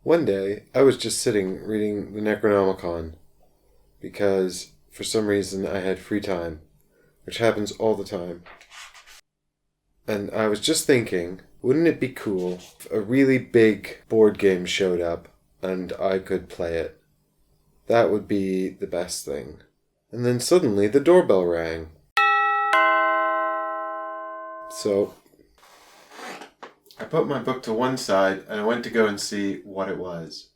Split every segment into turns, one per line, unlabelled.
One day, I was just sitting reading the Necronomicon because, for some reason, I had free time, which happens all the time. And I was just thinking, wouldn't it be cool if a really big board game showed up and I could play it? That would be the best thing. And then suddenly the doorbell rang. So I put my book to one side and I went to go and see what it was.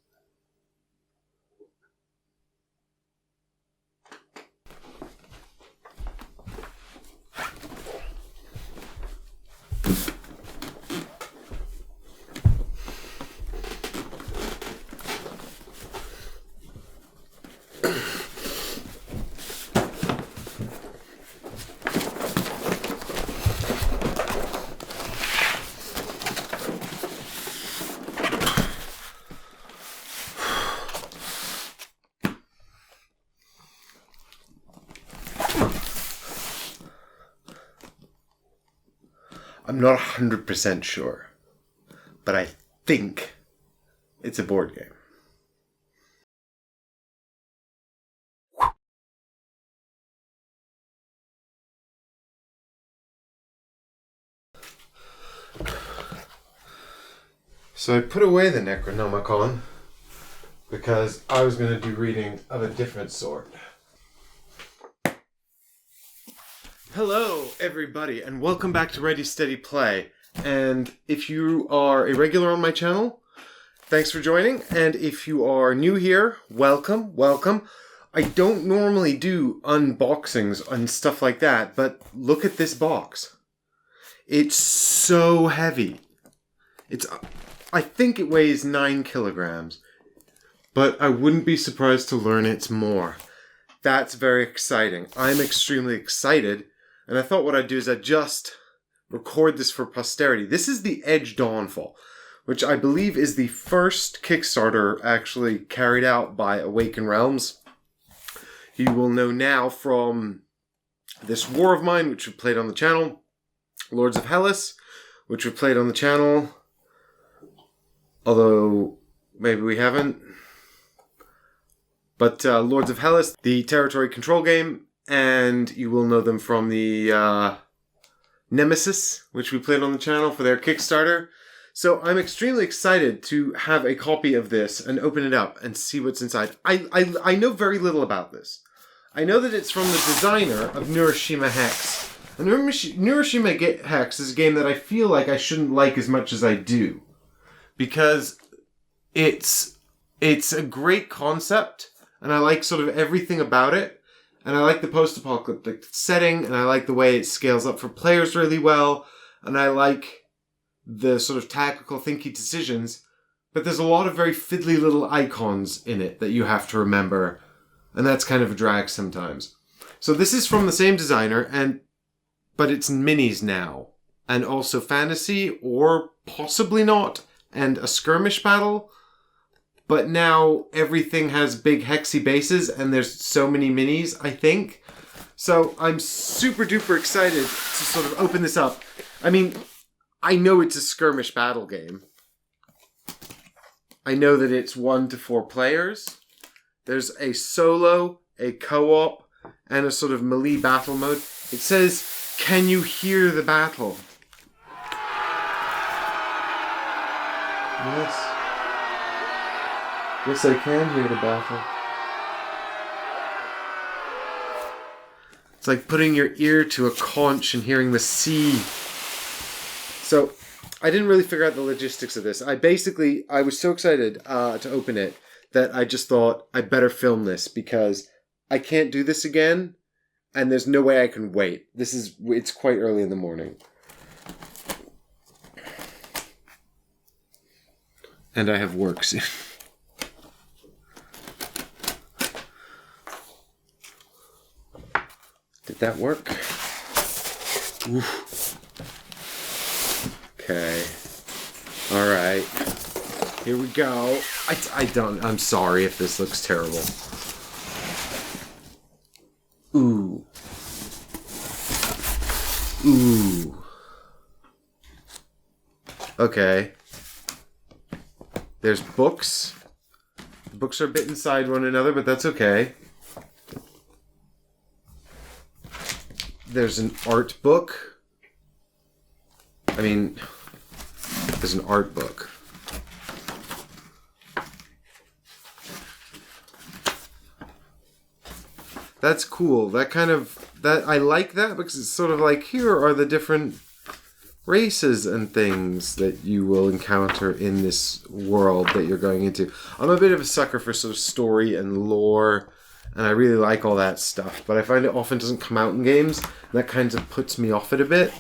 I'm not 100% sure, but I think it's a board game. So I put away the Necronomicon because I was going to do reading of a different sort. Hello, everybody, and welcome back to Ready Steady Play. And if you are a regular on my channel, thanks for joining. And if you are new here, welcome, welcome. I don't normally do unboxings and stuff like that, but look at this box. It's so heavy. I think it weighs 9 kilograms, but I wouldn't be surprised to learn it's more. That's very exciting. I'm extremely excited. And I thought what I'd do is I'd just record this for posterity. This is the Edge Dawnfall, which I believe is the first Kickstarter actually carried out by Awaken Realms. You will know now from this War of mine, which we've played on the channel, Lords of Hellas, which we've played on the channel, although maybe we haven't. But Lords of Hellas, the territory control game, and you will know them from the Nemesis, which we played on the channel for their Kickstarter. So I'm extremely excited to have a copy of this and open it up and see what's inside. I know very little about this. I know that it's from the designer of Neuroshima Hex. And Neuroshima Hex is a game that I feel like I shouldn't like as much as I do. Because it's a great concept, and I like sort of everything about it. And I like the post-apocalyptic setting, and I like the way it scales up for players really well, and I like the sort of tactical, thinky decisions, but there's a lot of very fiddly little icons in it that you have to remember, and that's kind of a drag sometimes. So this is from the same designer, but it's minis now, and also fantasy, or possibly not, and a skirmish battle. But now everything has big hexy bases and there's so many minis, I think. So I'm super duper excited to sort of open this up. I mean, I know it's a skirmish battle game. I know that it's 1 to 4 players. There's a solo, a co-op, and a sort of melee battle mode. It says, "Can you hear the battle?" Yes. Yes, I can hear the battle. It's like putting your ear to a conch and hearing the sea. So, I didn't really figure out the logistics of this. I was so excited to open it that I just thought I better film this because I can't do this again and there's no way I can wait. It's quite early in the morning. And I have work soon. Did that work? Oof. Okay. All right. Here we go. I'm sorry if this looks terrible. Ooh. Ooh. Okay. There's books. The books are a bit inside one another, but that's okay. There's an art book. I mean, there's an art book. That's cool. I like that because it's sort of like, here are the different races and things that you will encounter in this world that you're going into. I'm a bit of a sucker for sort of story and lore, and I really like all that stuff, but I find it often doesn't come out in games, and that kind of puts me off it a bit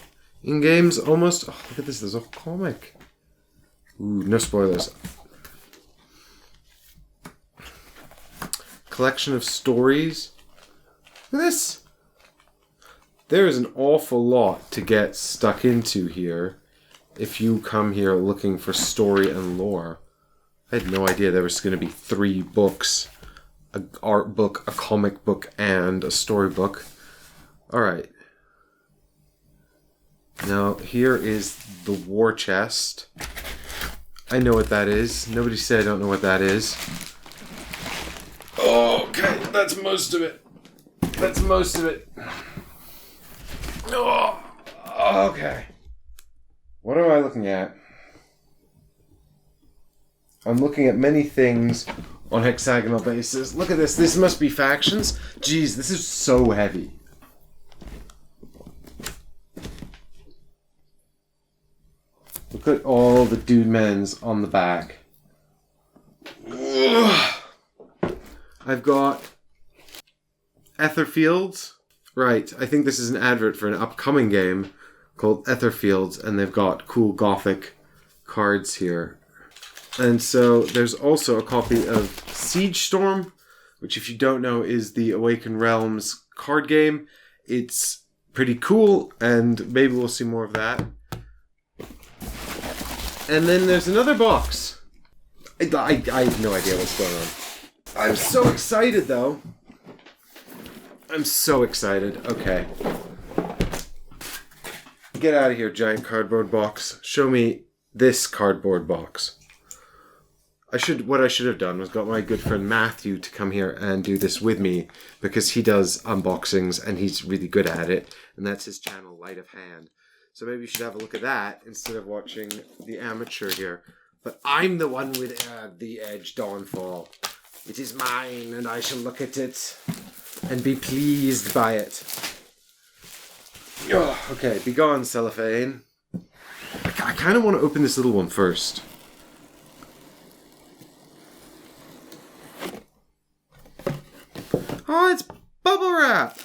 in games, almost. Oh, look at this, there's a comic. Ooh, no spoilers. Collection of stories. Look at this. There is an awful lot to get stuck into here if you come here looking for story and lore. I had no idea there was going to be 3 books. An art book, a comic book, and a storybook. Alright. Now, here is the war chest. I know what that is. Nobody said I don't know what that is. Okay, that's most of it. That's most of it. Oh, okay. What am I looking at? I'm looking at many things on hexagonal bases. Look at this. This must be factions. Jeez, this is so heavy. Look at all the dude men's on the back. Ugh. I've got Etherfields. Right, I think this is an advert for an upcoming game called Etherfields, and they've got cool gothic cards here. And so there's also a copy of Siege Storm, which, if you don't know, is the Awakened Realms card game. It's pretty cool, and maybe we'll see more of that. And then there's another box. I have no idea what's going on. I'm so excited, though. I'm so excited. Okay. Get out of here, giant cardboard box. Show me this cardboard box. What I should have done was got my good friend Matthew to come here and do this with me, because he does unboxings and he's really good at it, and that's his channel, Light of Hand. So maybe you should have a look at that instead of watching the amateur here. But I'm the one with the Edge Dawnfall. It is mine, and I shall look at it and be pleased by it. Oh, okay, be gone, cellophane. I kind of want to open this little one first. Oh, it's bubble wrap!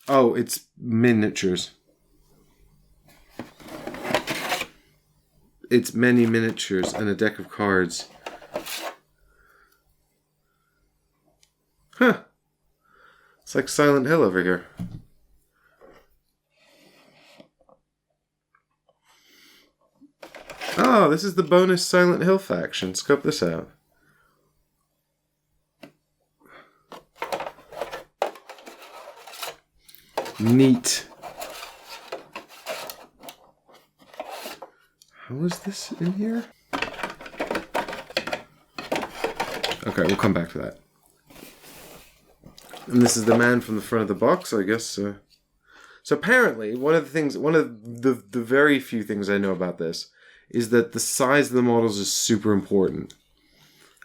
Oh, it's miniatures. It's many miniatures and a deck of cards. Huh. It's like Silent Hill over here. Oh, this is the bonus Silent Hill faction. Scope this out. Neat. How is this in here? Okay, we'll come back to that. And this is the man from the front of the box, I guess. So apparently, one of the very few things I know about this is that the size of the models is super important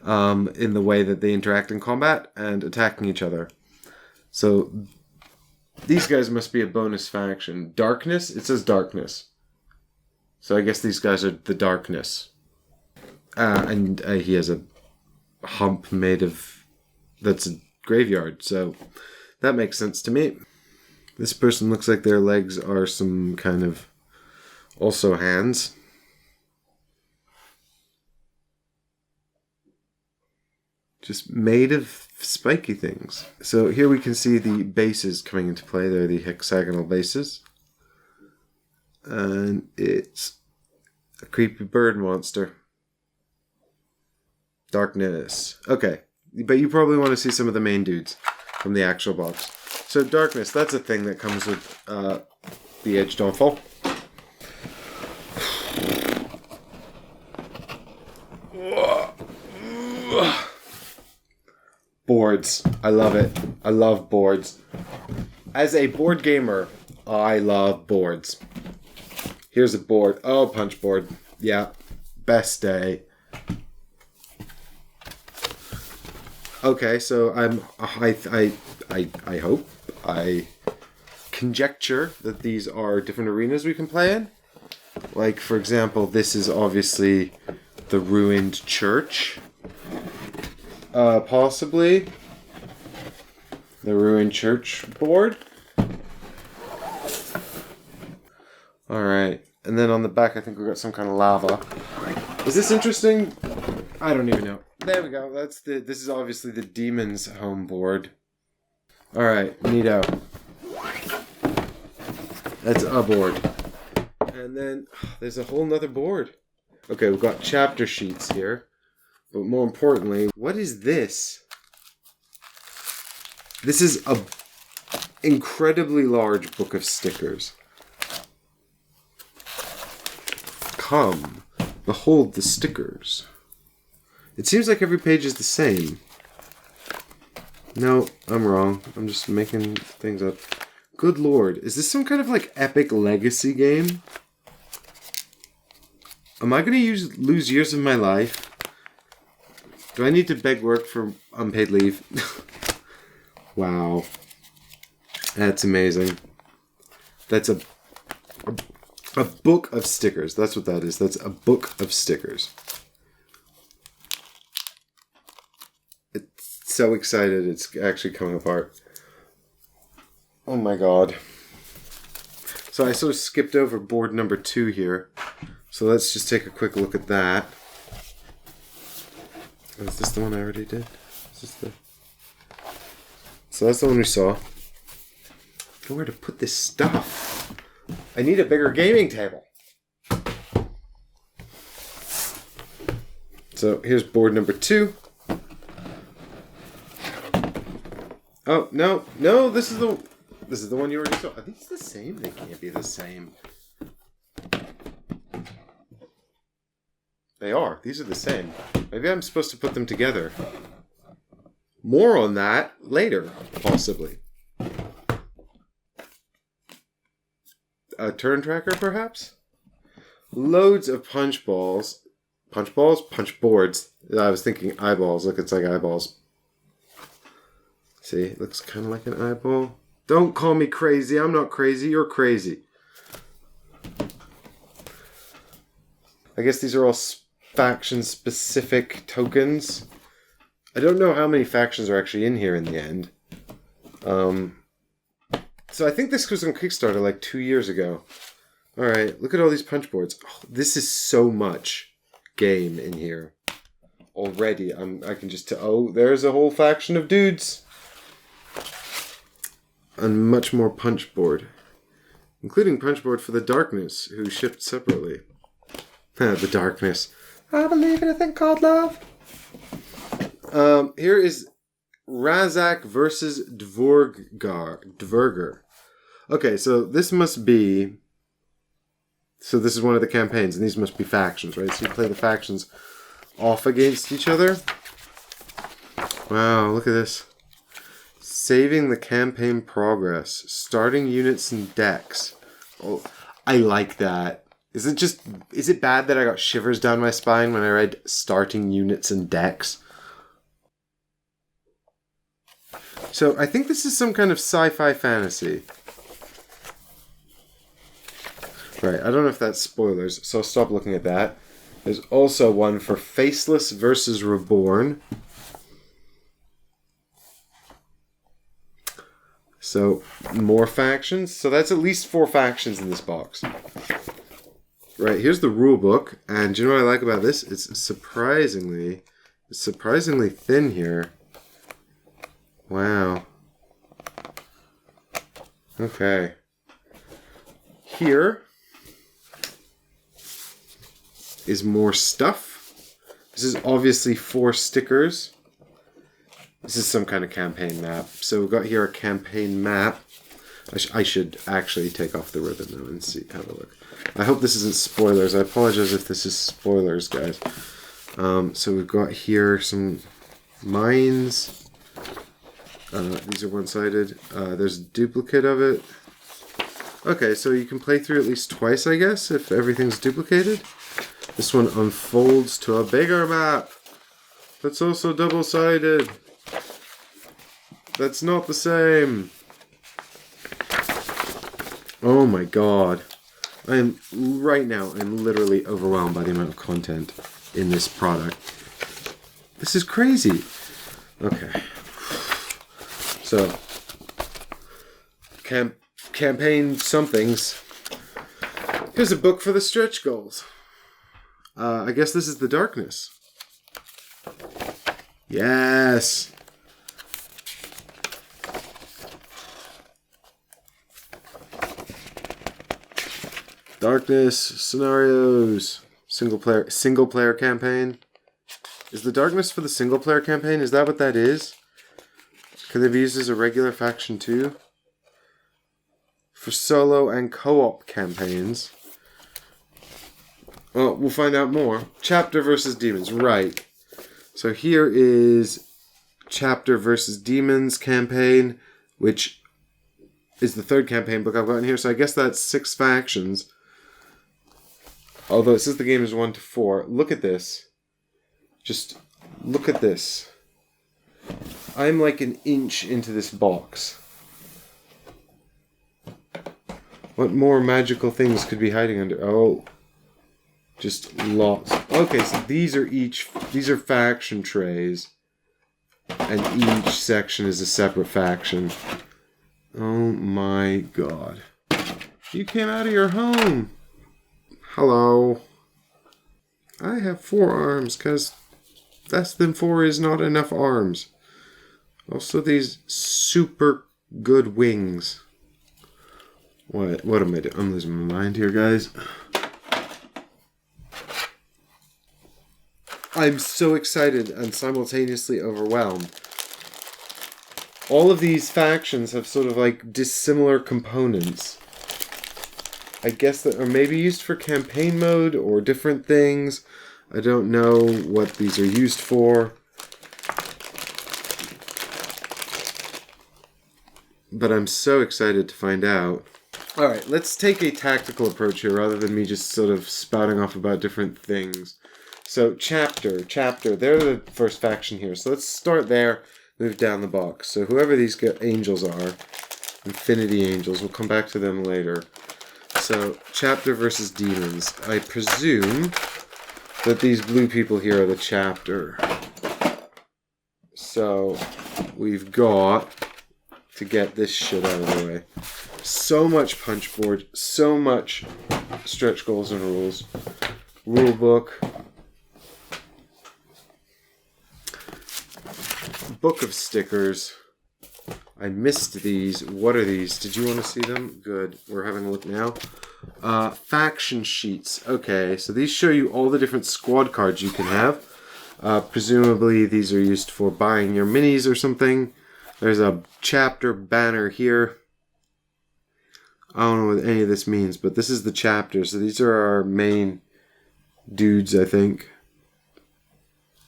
in the way that they interact in combat and attacking each other. So these guys must be a bonus faction. Darkness? It says Darkness. So I guess these guys are the Darkness. And he has a hump made of... that's a graveyard, so that makes sense to me. This person looks like their legs are some kind of... also hands. Just made of spiky things. So here we can see the bases coming into play. They're the hexagonal bases. And it's a creepy bird monster. Darkness. Okay. But you probably want to see some of the main dudes from the actual box. So Darkness, that's a thing that comes with the Edge Dawnfall. Boards. I love it. I love boards. As a board gamer, I love boards. Here's a board. Oh, punch board. Yeah. Best day. Okay, so I hope, I conjecture that these are different arenas we can play in. Like, for example, this is obviously the ruined church. Possibly the ruined church board. Alright, and then on the back I think we've got some kind of lava. Is this interesting? I don't even know. There we go. This is obviously the demon's home board. Alright, neato. That's a board. And then there's a whole nother board. Okay, we've got chapter sheets here. But more importantly, what is this? This is a incredibly large book of stickers. Come, behold the stickers. It seems like every page is the same. No, I'm wrong. I'm just making things up. Good lord, is this some kind of like epic legacy game? Am I going to lose years of my life? Do I need to beg work for unpaid leave? Wow. That's amazing. That's a book of stickers. That's what that is. That's a book of stickers. It's so excited it's actually coming apart. Oh my god. So I sort of skipped over board number 2 here. So let's just take a quick look at that. Is this the one I already did? So that's the one we saw. Nowhere to put this stuff. I need a bigger gaming table. So here's board number 2. Oh, no, this is the one you already saw. Are these the same? They can't be the same. They are. These are the same. Maybe I'm supposed to put them together. More on that later, possibly. A turn tracker, perhaps? Loads of punch balls. Punch balls? Punch boards. I was thinking eyeballs. Look, it's like eyeballs. See, it looks kind of like an eyeball. Don't call me crazy. I'm not crazy. You're crazy. I guess these are all faction-specific tokens. I don't know how many factions are actually in here in the end. So I think this was on Kickstarter like 2 years ago. Alright, look at all these punch boards. Oh, this is so much game in here. Already, I can just tell. Oh, there's a whole faction of dudes. And much more punch board. Including punch board for the Darkness, who shipped separately. The Darkness. I believe in a thing called love. Here is Razak versus Dverger. Okay, so this must be... So this is one of the campaigns, and these must be factions, right? So you play the factions off against each other. Wow, look at this. Saving the campaign progress. Starting units and decks. Oh, I like that. Is it bad that I got shivers down my spine when I read starting units and decks? So I think this is some kind of sci-fi fantasy. Right, I don't know if that's spoilers, so I'll stop looking at that. There's also one for Faceless versus Reborn. So, more factions. So that's at least 4 factions in this box. Right, here's the rulebook, and do you know what I like about this? It's surprisingly thin here. Wow. Okay. Here is more stuff. This is obviously 4 stickers. This is some kind of campaign map. So we've got here a campaign map. I should actually take off the ribbon though and have a look. I hope this isn't spoilers. I apologize if this is spoilers, guys. So we've got here some mines. These are one-sided. There's a duplicate of it. Okay, so you can play through at least twice, I guess, if everything's duplicated. This one unfolds to a bigger map. That's also double-sided. That's not the same. Oh my god. Right now, I'm literally overwhelmed by the amount of content in this product. This is crazy. Okay. So, campaign somethings. Here's a book for the stretch goals. I guess this is the darkness. Yes! Darkness, scenarios, single player campaign. Is the darkness for the single player campaign? Is that what that is? Can they be used as a regular faction too? For solo and co-op campaigns. Well, we'll find out more. Chapter versus demons, right. So here is Chapter versus Demons campaign, which is the third campaign book I've got in here. So I guess that's 6 factions. Although it says the game is 1 to 4. Look at this. Just look at this. I'm like an inch into this box. What more magical things could be hiding under? Oh. Just lots. Okay, so these are faction trays. And each section is a separate faction. Oh my god. You came out of your home. Hello. I have 4 arms, because less than 4 is not enough arms. Also these super good wings. What am I doing? I'm losing my mind here, guys. I'm so excited and simultaneously overwhelmed. All of these factions have sort of like dissimilar components. I guess that are maybe used for campaign mode or different things. I don't know what these are used for. But I'm so excited to find out. Alright, let's take a tactical approach here rather than me just sort of spouting off about different things. So, Chapter, they're the first faction here. So let's start there, move down the box. So whoever these angels are, Infinity Angels, we'll come back to them later. So, Chapter versus Demons. I presume that these blue people here are the Chapter. So, we've got to get this shit out of the way. So much punch board, so much stretch goals and rules. Rulebook. Book of stickers. I missed these. What are these? Did you want to see them? Good. We're having a look now. Faction sheets. Okay, so these show you all the different squad cards you can have. Presumably these are used for buying your minis or something. There's a chapter banner here. I don't know what any of this means, but this is the chapter. So these are our main dudes, I think.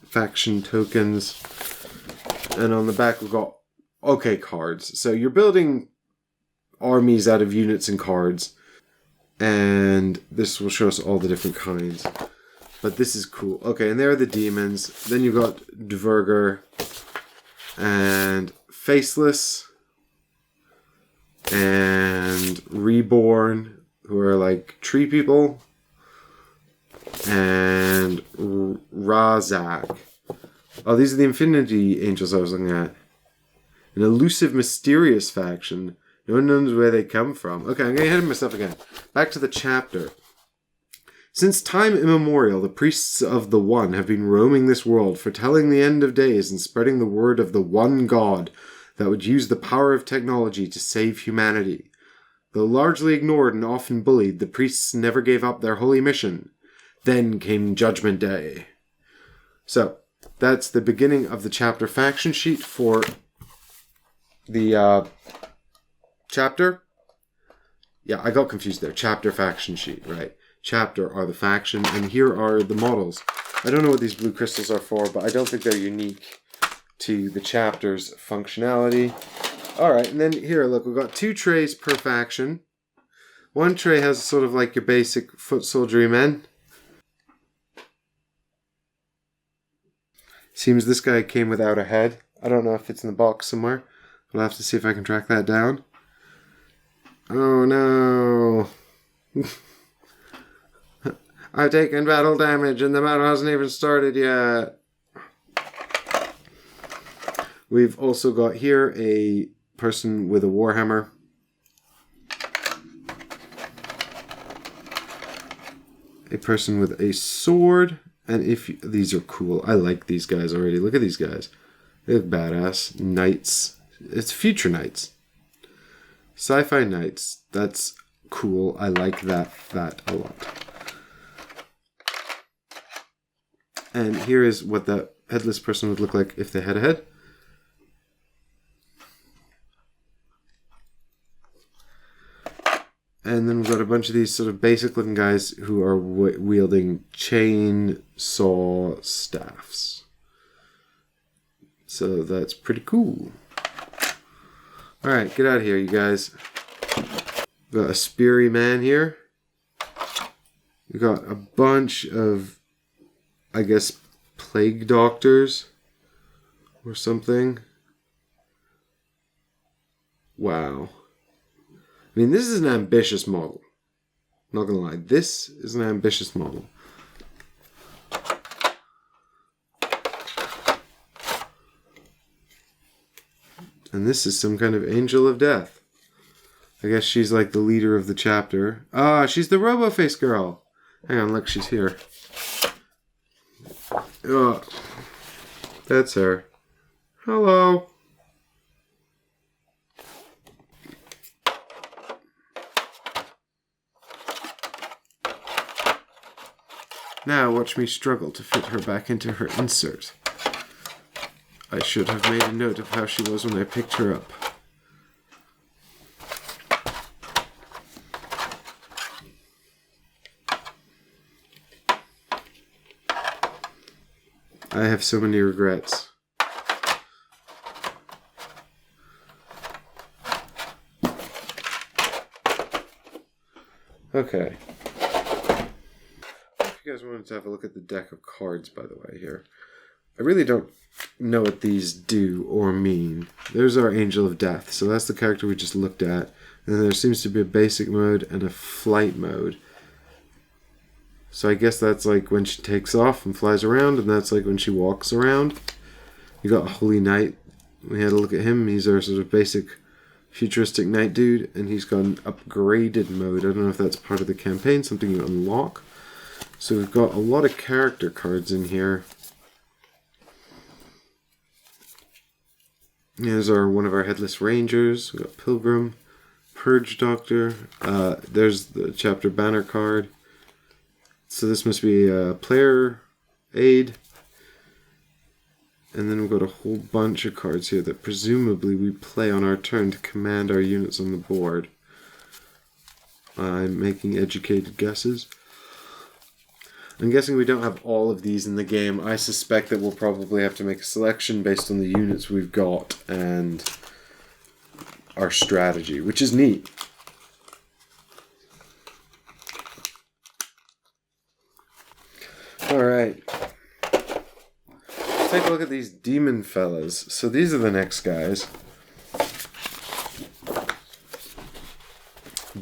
Faction tokens. And on the back we've got okay cards. So you're building armies out of units and cards. And this will show us all the different kinds. But this is cool. Okay, and there are the demons. Then you've got Dverger and Faceless and Reborn, who are like tree people, and Razak. Oh, these are the Infinity Angels I was looking at. An elusive, mysterious faction. No one knows where they come from. Okay, I'm getting ahead of myself again. Back to the chapter. Since time immemorial, the priests of the One have been roaming this world, foretelling the end of days and spreading the word of the one God that would use the power of technology to save humanity. Though largely ignored and often bullied, the priests never gave up their holy mission. Then came Judgment Day. So, that's the beginning of the chapter faction sheet for the chapter. Yeah, I got confused there. Chapter faction sheet, right. Chapter are the faction, and here are the models. I don't know what these blue crystals are for, but I don't think they're unique to the chapter's functionality. Alright, and then here, look, we've got 2 trays per faction. One tray has sort of like your basic foot soldiery men. Seems this guy came without a head. I don't know if it's in the box somewhere. We'll have to see if I can track that down. Oh no! I've taken battle damage and the battle hasn't even started yet. We've also got here a person with a warhammer. A person with a sword. And these are cool. I like these guys already. Look at these guys. They look badass. Knights. It's future knights. Sci-fi knights. That's cool. I like that a lot. And here is what the headless person would look like if they had a head. And then we've got a bunch of these sort of basic looking guys who are wielding chainsaw staffs. So that's pretty cool. Alright, get out of here, you guys. We've got a speary man here. We've got a bunch of, I guess, plague doctors or something. Wow. I mean, this is an ambitious model. Not gonna lie, this is an ambitious model. And this is some kind of angel of death. I guess she's like the leader of the chapter. Ah, she's the Robo-Face girl. Hang on, look, she's here. Oh, that's her. Hello. Now watch me struggle to fit her back into her insert. I should have made a note of how she was when I picked her up. I have so many regrets. Okay. If you guys wanted to have a look at the deck of cards, by the way, here. I really don't know what these do or mean. There's our Angel of Death, so that's the character we just looked at. And then there seems to be a basic mode and a flight mode. So I guess that's like when she takes off and flies around, and that's like when she walks around. You got a Holy Knight. We had a look at him. He's our sort of basic futuristic knight dude, and he's got an upgraded mode. I don't know if that's part of the campaign, something you unlock. So we've got a lot of character cards in here. Here's one of our Headless Rangers. We've got Pilgrim, Purge Doctor. There's the chapter banner card. So this must be a player aid. And then we've got a whole bunch of cards here that presumably we play on our turn to command our units on the board. I'm making educated guesses. I'm guessing we don't have all of these in the game. I suspect that we'll probably have to make a selection based on the units we've got and our strategy, which is neat. Alright. Let's take a look at these demon fellas. So these are the next guys.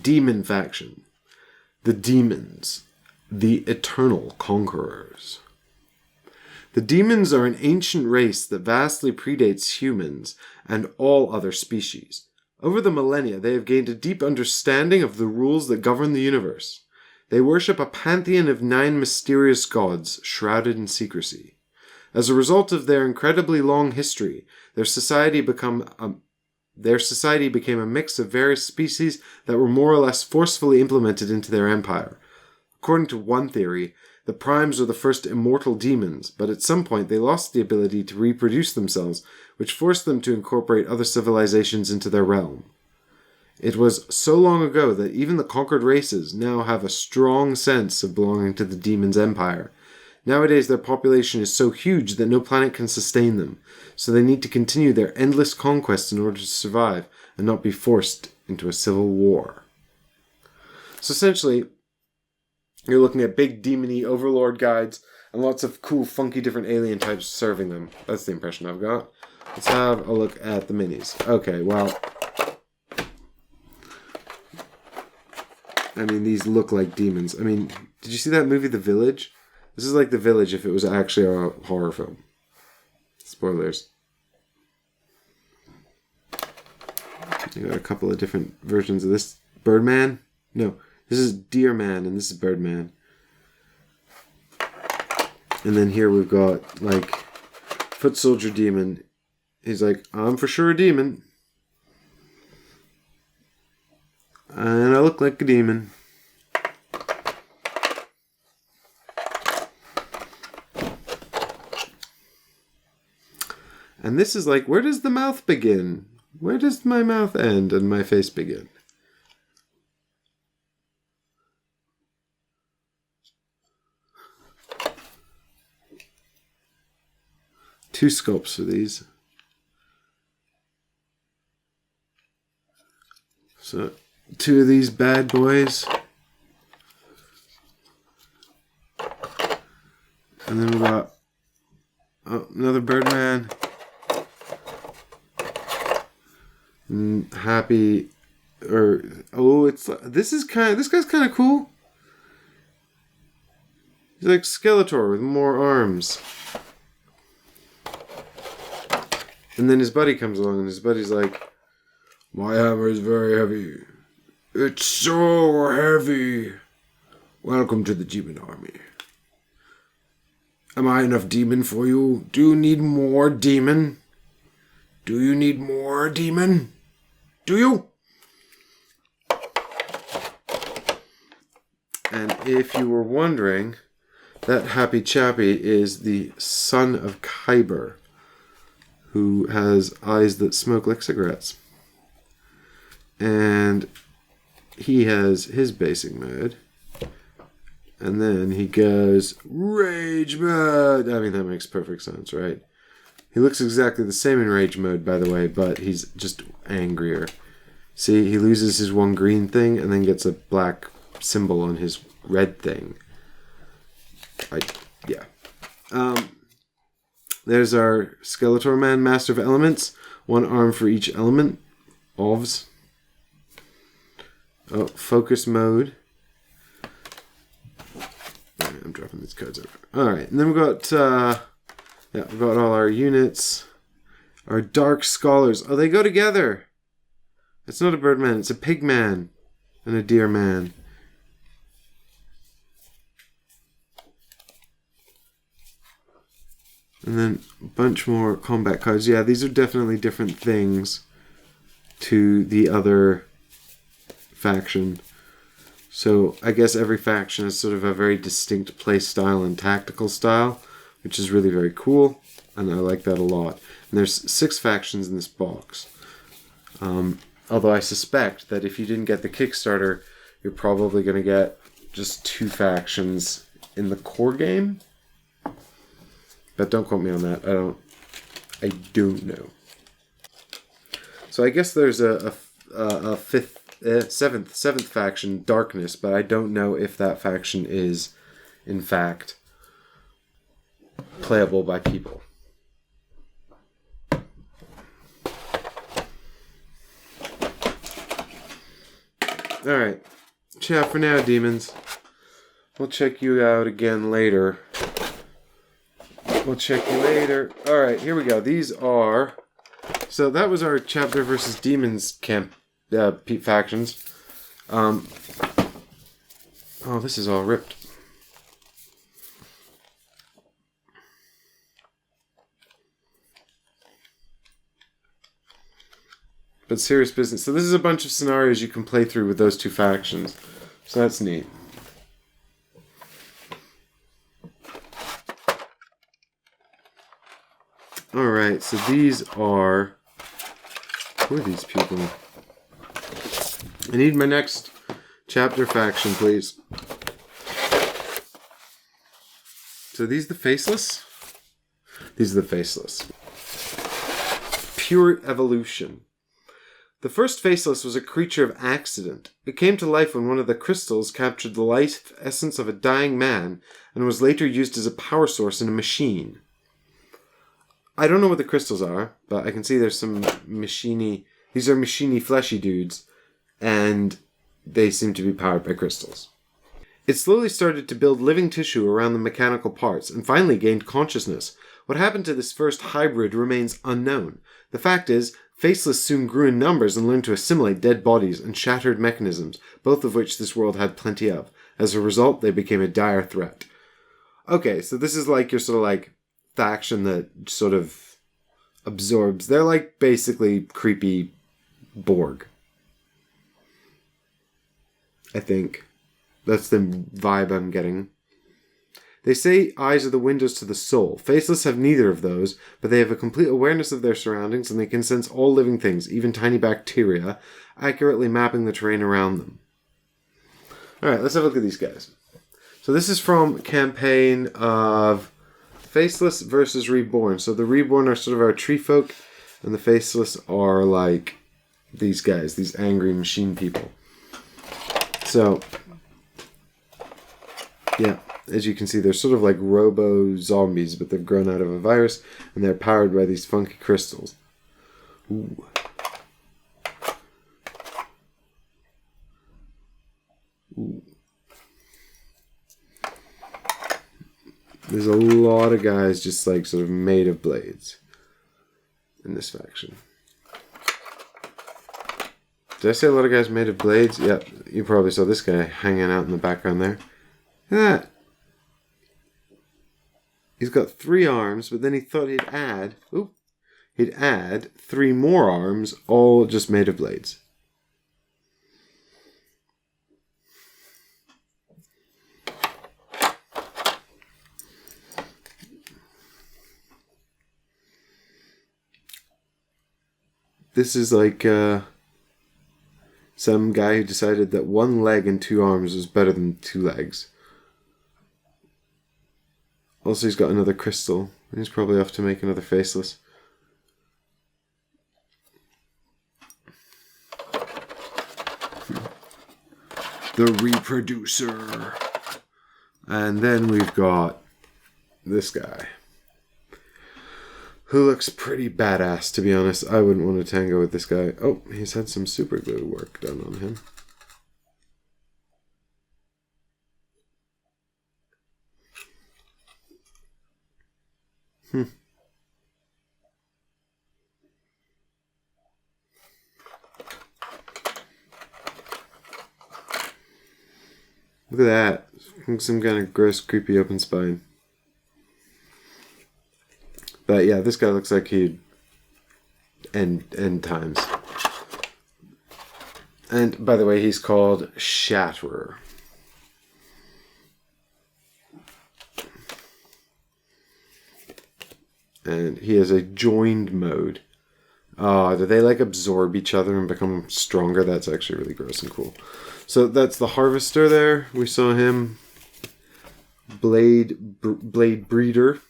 Demon faction. The demons. The eternal conquerors. The demons are an ancient race that vastly predates humans and all other species. Over the millennia, they have gained a deep understanding of the rules that govern the universe. They worship a pantheon of 9 mysterious gods, shrouded in secrecy. As a result of their incredibly long history, their society became a mix of various species that were more or less forcefully implemented into their empire. According to one theory, the primes were the first immortal demons, but at some point they lost the ability to reproduce themselves, which forced them to incorporate other civilizations into their realm. It was so long ago that even the conquered races now have a strong sense of belonging to the demon's empire. Nowadays, their population is so huge that no planet can sustain them, so they need to continue their endless conquests in order to survive and not be forced into a civil war. So essentially, you're looking at big demony overlord guides and lots of cool, funky, different alien types serving them. That's the impression I've got. Let's have a look at the minis. Okay, well, I mean, these look like demons. I mean, did you see that movie, The Village? This is like The Village if it was actually a horror film. Spoilers. You got a couple of different versions of this. Birdman? No, this is Deer Man and this is Birdman. And then here we've got, like, Foot Soldier Demon. He's like, I'm for sure a demon. And I look like a demon. And this is like, where does the mouth begin? Where does my mouth end and my face begin? Two sculpts for these. So, two of these bad boys. And then we got another Birdman. Happy, or this guy's kind of cool. He's like Skeletor with more arms. And then his buddy comes along and his buddy's like, my hammer is very heavy. It's so heavy. Welcome to the demon army. Am I enough demon for you? Do you need more demon? Do you need more demon? Do you? And if you were wondering, that Happy Chappy is the son of Kyber, who has eyes that smoke like cigarettes. And he has his basic mode. And then he goes Rage Mode. I mean, that makes perfect sense, right? He looks exactly the same in Rage Mode, by the way, but he's just angrier. See, he loses his one green thing and then gets a black symbol on his red thing. Yeah. There's our Skeletor Man, Master of Elements. One arm for each element. Ovs. Oh, Focus Mode. Alright, I'm dropping these cards over. Alright, and then we've got... we've got all our units. Our Dark Scholars. Oh, they go together. It's not a Birdman. It's a Pigman and a Deer Man. And then a bunch more combat cards. Yeah, these are definitely different things to the other faction. So I guess every faction has sort of a very distinct play style and tactical style, which is really very cool, and I like that a lot. And there's 6 factions in this box. Although I suspect that if you didn't get the Kickstarter, you're probably going to get just 2 factions in the core game. But don't quote me on that. I don't know. So I guess there's a seventh faction, Darkness, but I don't know if that faction is, in fact, playable by people. Alright. Ciao for now, demons. We'll check you out again later. We'll check you later. Alright, here we go. These are... So that was our Chapter versus Demons camp factions. Oh, this is all ripped. But serious business. So this is a bunch of scenarios you can play through with those 2 factions. So that's neat. Alright, so these are... Who are these people? I need my next chapter faction, please. So these the Faceless? These are the Faceless. Pure evolution. The first Faceless was a creature of accident. It came to life when one of the crystals captured the life essence of a dying man and was later used as a power source in a machine. I don't know what the crystals are, but I can see there's some machiney... These are machiney fleshy dudes, and they seem to be powered by crystals. It slowly started to build living tissue around the mechanical parts, and finally gained consciousness. What happened to this first hybrid remains unknown. The fact is, Faceless soon grew in numbers and learned to assimilate dead bodies and shattered mechanisms, both of which this world had plenty of. As a result, they became a dire threat. Okay, so this is like your sort of like faction that sort of absorbs. They're like basically creepy Borg. I think. That's the vibe I'm getting. They say eyes are the windows to the soul. Faceless have neither of those, but they have a complete awareness of their surroundings and they can sense all living things, even tiny bacteria, accurately mapping the terrain around them. Alright, let's have a look at these guys. So this is from campaign of Faceless versus Reborn. So the Reborn are sort of our tree folk, and the Faceless are like these guys, these angry machine people. So, yeah. As you can see, they're sort of like robo-zombies, but they've grown out of a virus, and they're powered by these funky crystals. Ooh. Ooh. There's a lot of guys just like sort of made of blades in this faction. Did I say a lot of guys made of blades? Yeah, you probably saw this guy hanging out in the background there. Look at that. He's got 3 arms, but then he thought he'd add 3 more arms, all just made of blades. This is like some guy who decided that 1 leg and 2 arms was better than 2 legs. Also, he's got another crystal. He's probably off to make another Faceless. The Reproducer. And then we've got this guy, who looks pretty badass, to be honest. I wouldn't want to tango with this guy. Oh, he's had some super glue work done on him. Look at that. Some kind of gross, creepy open spine. But yeah, this guy looks like he'd end times. And by the way, he's called Shatterer. And he has a joined mode. Do they like absorb each other and become stronger? That's actually really gross and cool. So that's the Harvester there. We saw him. Blade Breeder.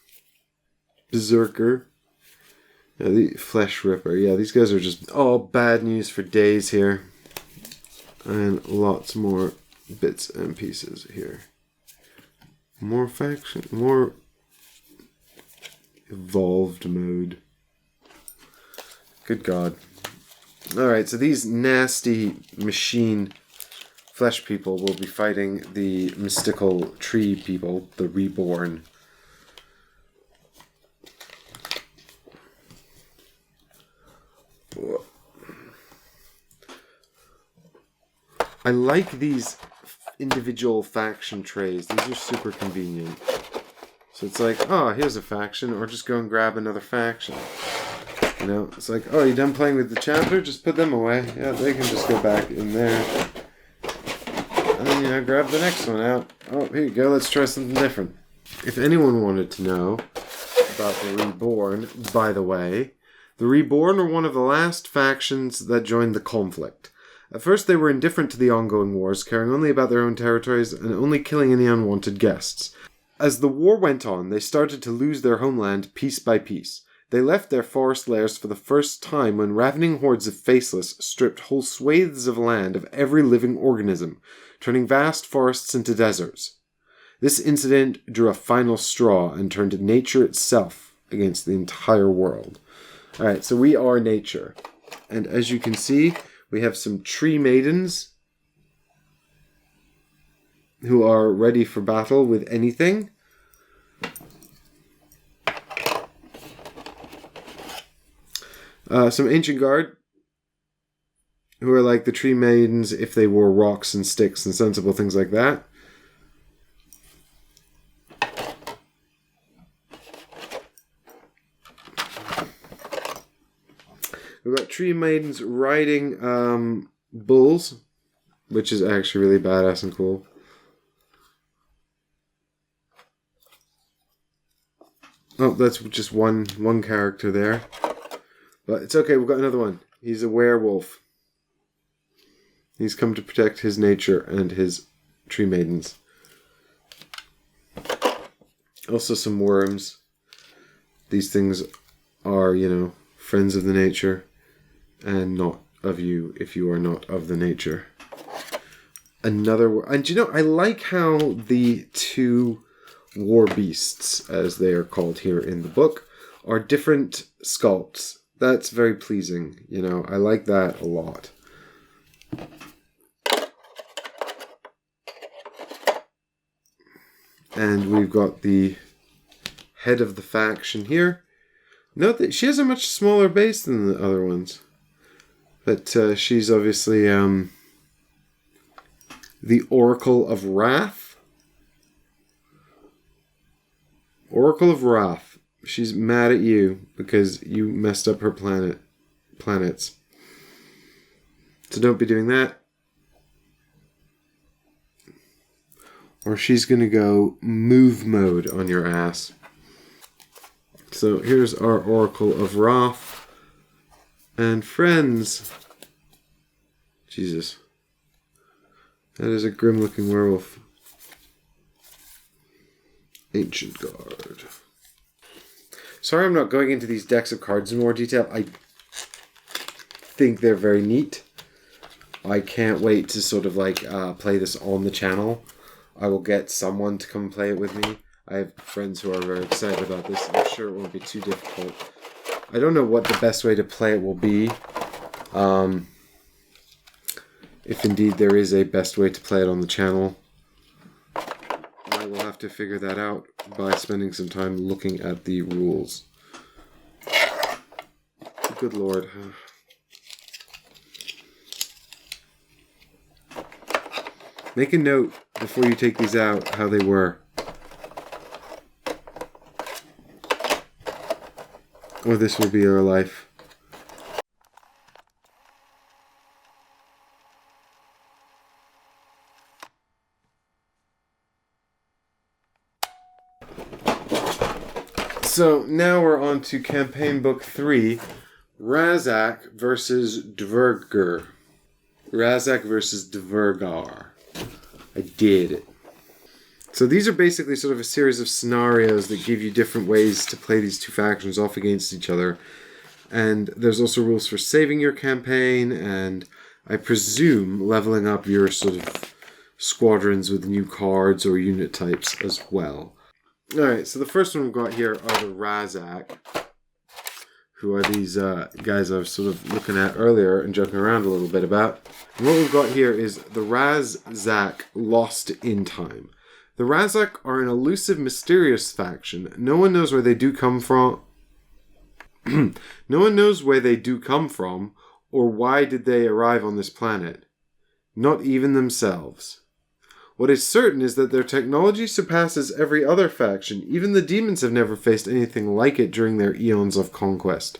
Berserker. Yeah, the Flesh Ripper. Yeah, these guys are just all bad news for days here. And lots more bits and pieces here. More faction. More evolved mode. Good God. Alright, so these nasty machine flesh people will be fighting the mystical tree people, the Reborn. I like these individual faction trays. These are super convenient. So it's like, oh, here's a faction, or just go and grab another faction. You know, it's like, oh, you done playing with the chapter? Just put them away. Yeah, they can just go back in there. And then, you know, grab the next one out. Oh, here you go, let's try something different. If anyone wanted to know about the Reborn, by the way, the Reborn are one of the last factions that joined the conflict. At first they were indifferent to the ongoing wars, caring only about their own territories and only killing any unwanted guests. As the war went on, they started to lose their homeland piece by piece. They left their forest lairs for the first time when ravening hordes of faceless stripped whole swathes of land of every living organism, turning vast forests into deserts. This incident drew a final straw and turned nature itself against the entire world. Alright, so we are nature. And as you can see, we have some tree maidens who are ready for battle with anything. Some ancient guard who are like the tree maidens if they wore rocks and sticks and sensible things like that. We've got tree maidens riding bulls, which is actually really badass and cool. Oh, that's just one character there. But it's okay, we've got another one. He's a werewolf. He's come to protect his nature and his tree maidens. Also some worms. These things are, friends of the nature. And not of you if you are not of the nature. And I like how the two war beasts, as they are called here in the book, are different sculpts. That's very pleasing. I like that a lot. And we've got the head of the faction here. Note that she has a much smaller base than the other ones. But she's obviously the Oracle of Wrath. Oracle of Wrath. She's mad at you because you messed up her planets. So don't be doing that. Or she's going to go move mode on your ass. So here's our Oracle of Wrath. And friends. Jesus. That is a grim-looking werewolf. Ancient Guard. Sorry I'm not going into these decks of cards in more detail. I think they're very neat. I can't wait to sort of play this on the channel. I will get someone to come play it with me. I have friends who are very excited about this. I'm sure it won't be too difficult. I don't know what the best way to play it will be. If indeed there is a best way to play it on the channel. I will have to figure that out by spending some time looking at the rules. Good Lord. Make a note before you take these out how they were. Or this will be your life. So now we're on to campaign book 3, Razak versus Dvergar. Razak versus Dvergar. I did it. So these are basically sort of a series of scenarios that give you different ways to play these two factions off against each other. And there's also rules for saving your campaign and I presume leveling up your sort of squadrons with new cards or unit types as well. Alright, so the first one we've got here are the Razak, who are these guys I was sort of looking at earlier and joking around a little bit about. And what we've got here is the Razak Lost in Time. The Razak are an elusive, mysterious faction. No one knows where they do come from. No one knows where they do come from, or why did they arrive on this planet. Not even themselves. What is certain is that their technology surpasses every other faction. Even the demons have never faced anything like it during their eons of conquest.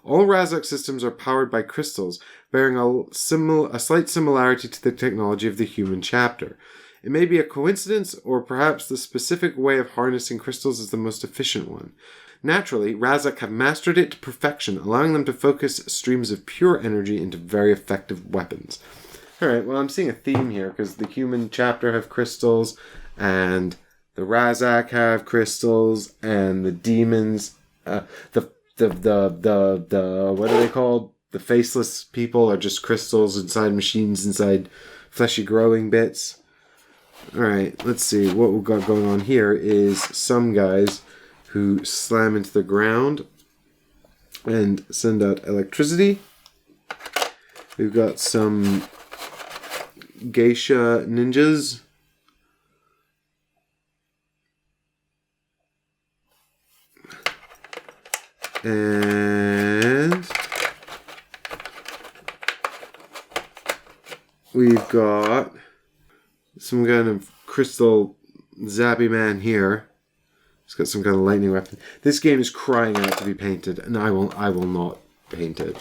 All Razak systems are powered by crystals, bearing a slight similarity to the technology of the human chapter. It may be a coincidence, or perhaps the specific way of harnessing crystals is the most efficient one. Naturally, Razak have mastered it to perfection, allowing them to focus streams of pure energy into very effective weapons. Alright, well I'm seeing a theme here, because the human chapter have crystals, and The Razak have crystals, and the demons, the what are they called? The faceless people are just crystals inside machines, inside fleshy growing bits. Alright, let's see. What we've got going on here is some guys who slam into the ground and send out electricity. We've got some geisha ninjas. And we've got some kind of crystal zappy man here. He's got some kind of lightning weapon. This game is crying out to be painted, and I will not paint it.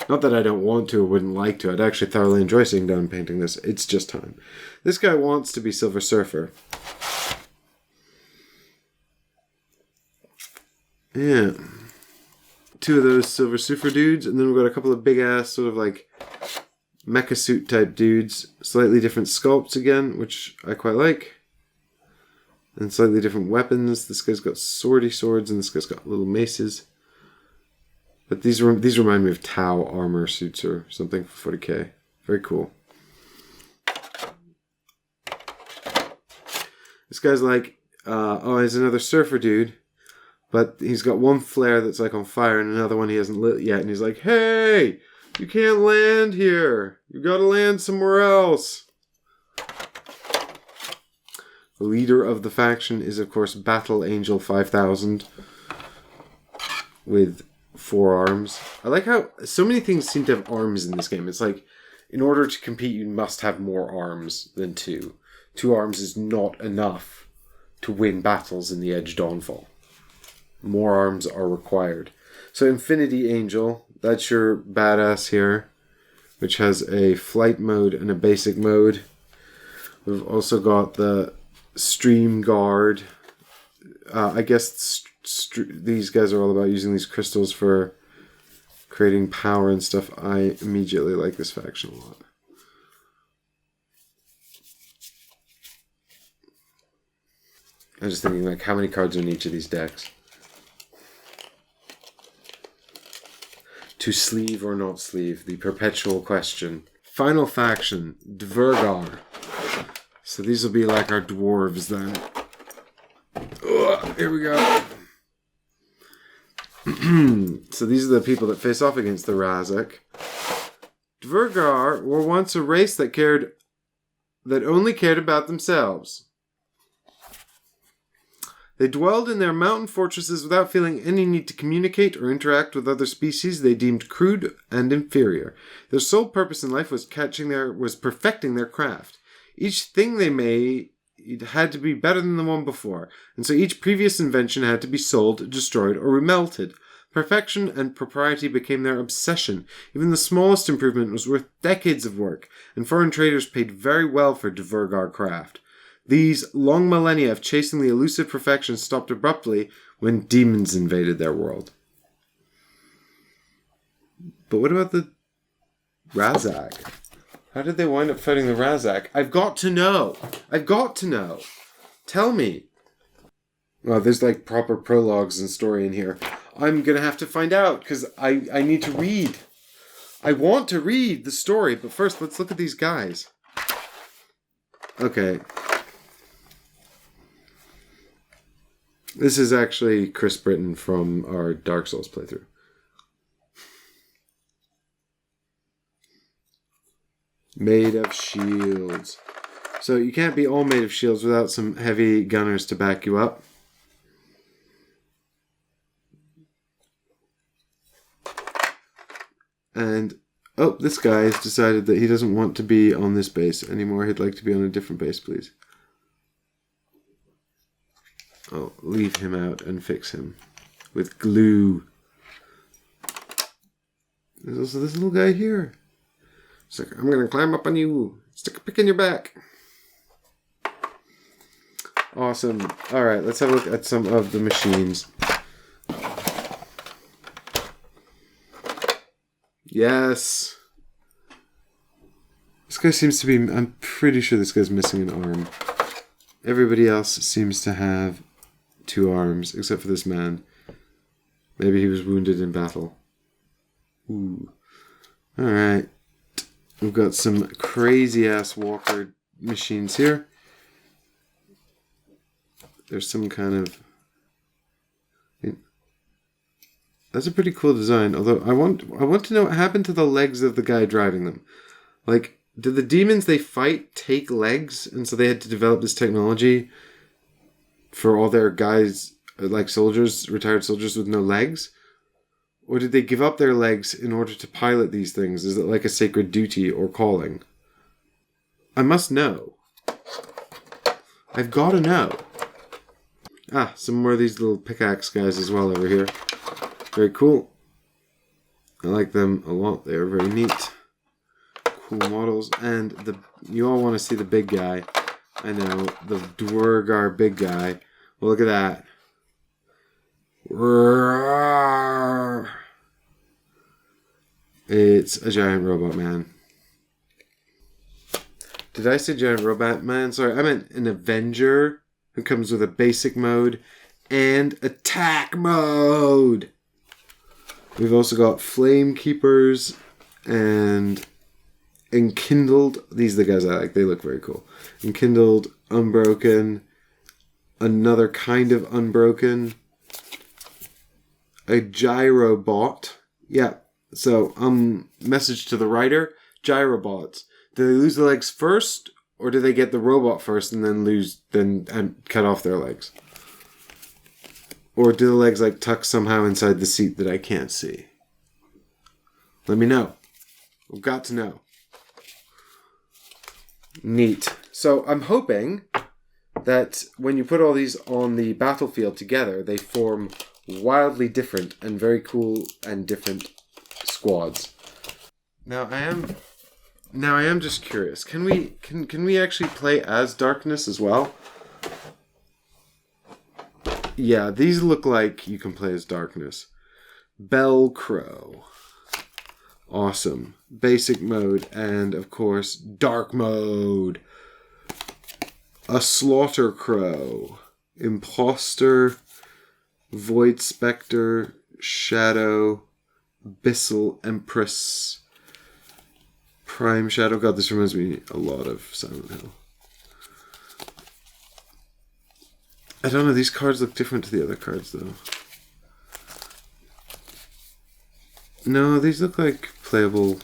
Not that I don't want to or wouldn't like to. I'd actually thoroughly enjoy sitting down and painting this. It's just time. This guy wants to be Silver Surfer. Yeah. Two of those Silver Surfer dudes, and then we've got a couple of big ass sort of like mecha suit type dudes. Slightly different sculpts again, which I quite like. And slightly different weapons. This guy's got swordy swords, and this guy's got little maces. But these remind me of Tau armor suits or something for 40k. Very cool. This guy's like, he's another surfer dude. But he's got one flare that's like on fire and another one he hasn't lit yet. And he's like, hey, you can't land here. You gotta land somewhere else. The leader of the faction is, of course, Battle Angel 5000 with 4 arms. I like how so many things seem to have arms in this game. It's like, in order to compete, you must have more arms than 2. 2 arms is not enough to win battles in the Edge Dawnfall. More arms are required. So Infinity Angel, that's your badass here, which has a flight mode and a basic mode. We've also got the Stream Guard. I guess these guys are all about using these crystals for creating power and stuff. I immediately like this faction a lot. I'm just thinking, like, how many cards are in each of these decks? To sleeve or not sleeve, the perpetual question. Final faction, Dvergar. So these will be like our dwarves then. Here we go. So these are the people that face off against the Razak. Dvergar were once a race that only cared about themselves. They dwelled in their mountain fortresses without feeling any need to communicate or interact with other species they deemed crude and inferior. Their sole purpose in life was perfecting their craft. Each thing they made had to be better than the one before, and so each previous invention had to be sold, destroyed, or remelted. Perfection and propriety became their obsession. Even the smallest improvement was worth decades of work, and foreign traders paid very well for Dvergar craft. These long millennia of chasing the elusive perfection stopped abruptly when demons invaded their world. But what about the Razak? How did they wind up fighting the Razak? I've got to know. Tell me. Well, there's like proper prologues and story in here. I'm going to have to find out because I need to read. I want to read the story, but first let's look at these guys. Okay. This is actually Chris Britton from our Dark Souls playthrough. Made of shields. So you can't be all made of shields without some heavy gunners to back you up. And, this guy has decided that he doesn't want to be on this base anymore. He'd like to be on a different base, please. I'll leave him out and fix him with glue. There's also this little guy here. It's like, I'm going to climb up on you. Stick a pick in your back. Awesome. Alright, let's have a look at some of the machines. Yes. This guy seems to be... I'm pretty sure this guy's missing an arm. Everybody else seems to have 2 arms, except for this man. Maybe he was wounded in battle. Ooh. Alright. We've got some crazy-ass walker machines here. There's some kind of... That's a pretty cool design, although I want to know what happened to the legs of the guy driving them. Like, did the demons they fight take legs, and so they had to develop this technology for all their guys, like soldiers, retired soldiers with no legs? Or did they give up their legs in order to pilot these things? Is it like a sacred duty or calling? I must know. I've got to know. Ah, some more of these little pickaxe guys as well over here. Very cool. I like them a lot. They are very neat. Cool models. And you all want to see the big guy. I know. The Dwargar big guy. Well, look at that. It's a giant robot man. Did I say giant robot man? Sorry, I meant an Avenger who comes with a basic mode and attack mode. We've also got Flame Keepers and Enkindled. These are the guys I like. They look very cool. Enkindled, Unbroken, another kind of Unbroken, a Gyrobot. Yeah, so message to the writer, Gyrobots. Do they lose the legs first, or do they get the robot first and then cut off their legs? Or do the legs like tuck somehow inside the seat that I can't see? Let me know. I've got to know. Neat. So I'm hoping that when you put all these on the battlefield together, they form wildly different and very cool and different squads. Now I am just curious. Can we actually play as Darkness as well? Yeah, these look like you can play as Darkness. Bell Crow. Awesome. Basic mode and, of course, dark mode. A Slaughter Crow. Imposter. Void Spectre. Shadow. Abyssal Empress. Prime Shadow. God, this reminds me a lot of Silent Hill. I don't know, these cards look different to the other cards, though. No, these look like a playable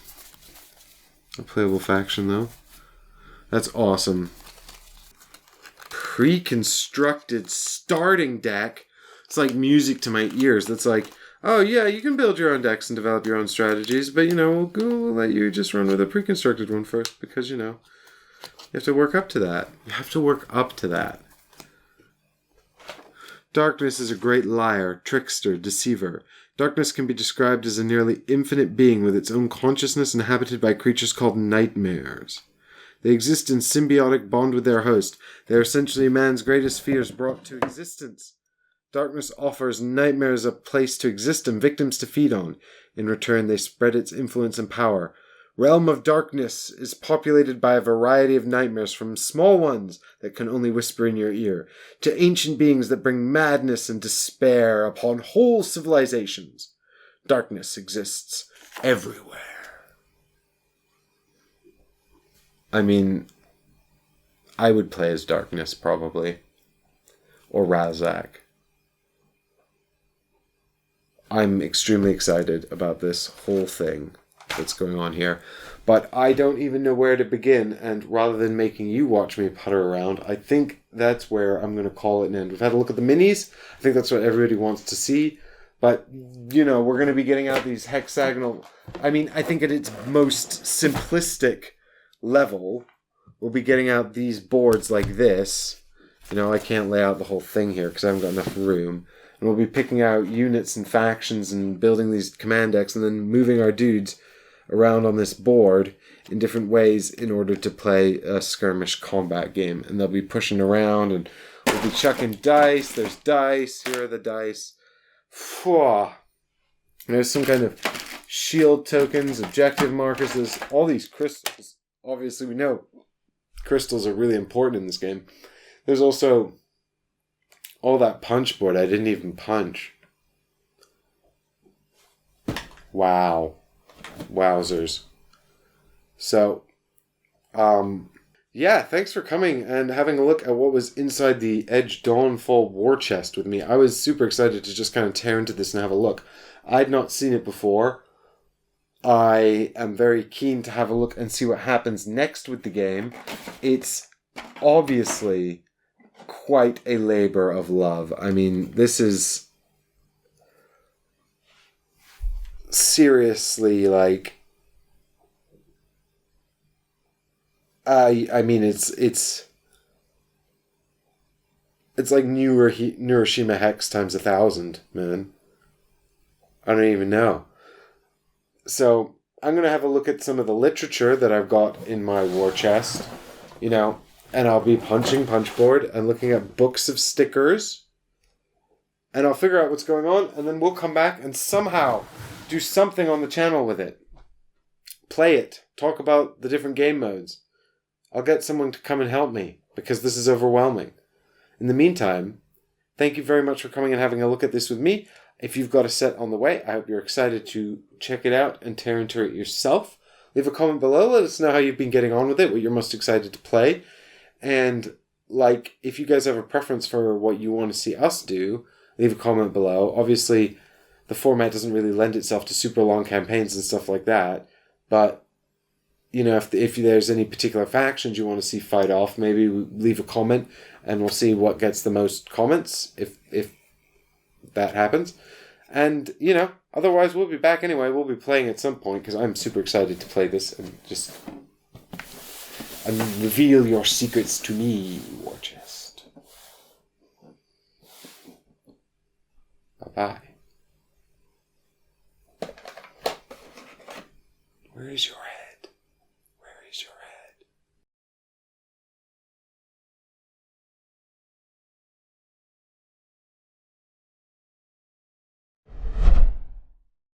faction, though. That's awesome. Pre-constructed starting deck. It's like music to my ears. That's like, oh yeah, you can build your own decks and develop your own strategies, but we'll let you just run with a pre-constructed one first, because you have to work up to that. You have to work up to that. Darkness is a great liar, trickster, deceiver. Darkness can be described as a nearly infinite being with its own consciousness inhabited by creatures called nightmares. They exist in symbiotic bond with their host. They are essentially man's greatest fears brought to existence. Darkness offers nightmares a place to exist and victims to feed on. In return, they spread its influence and power. Realm of Darkness is populated by a variety of nightmares, from small ones that can only whisper in your ear, to ancient beings that bring madness and despair upon whole civilizations. Darkness exists everywhere. I mean, I would play as Darkness, probably. Or Razak. I'm extremely excited about this whole thing that's going on here, but I don't even know where to begin, and rather than making you watch me putter around, I think that's where I'm going to call it an end. We've had a look at the minis. I think that's what everybody wants to see, but we're going to be getting out these hexagonal, I think at its most simplistic level, we'll be getting out these boards like this. I can't lay out the whole thing here because I haven't got enough room. And we'll be picking out units and factions and building these command decks and then moving our dudes around on this board in different ways in order to play a skirmish combat game. And they'll be pushing around and we'll be chucking dice. There's dice. Here are the dice. There's some kind of shield tokens, objective markers. There's all these crystals. Obviously, we know crystals are really important in this game. There's also all that punch board I didn't even punch. Wow. Wowzers. So, yeah, thanks for coming and having a look at what was inside the Edge Dawnfall war chest with me. I was super excited to just kind of tear into this and have a look. I'd not seen it before. I am very keen to have a look and see what happens next with the game. It's obviously quite a labor of love. I mean, this is seriously like... I mean, it's like Neuroshima Hex times 1,000, man. I don't even know. So I'm going to have a look at some of the literature that I've got in my war chest, and I'll be punching punchboard and looking at books of stickers, and I'll figure out what's going on, and then we'll come back and somehow do something on the channel with it. Play it. Talk about the different game modes. I'll get someone to come and help me, because this is overwhelming. In the meantime, thank you very much for coming and having a look at this with me. If you've got a set on the way, I hope you're excited to check it out and tear into it yourself. Leave a comment below. Let us know how you've been getting on with it, what you're most excited to play. And, if you guys have a preference for what you want to see us do, leave a comment below. Obviously, the format doesn't really lend itself to super long campaigns and stuff like that. But if there's any particular factions you want to see fight off, maybe leave a comment and we'll see what gets the most comments if that happens. And, otherwise we'll be back anyway. We'll be playing at some point because I'm super excited to play this and reveal your secrets to me, War Chest. Bye-bye. Where is your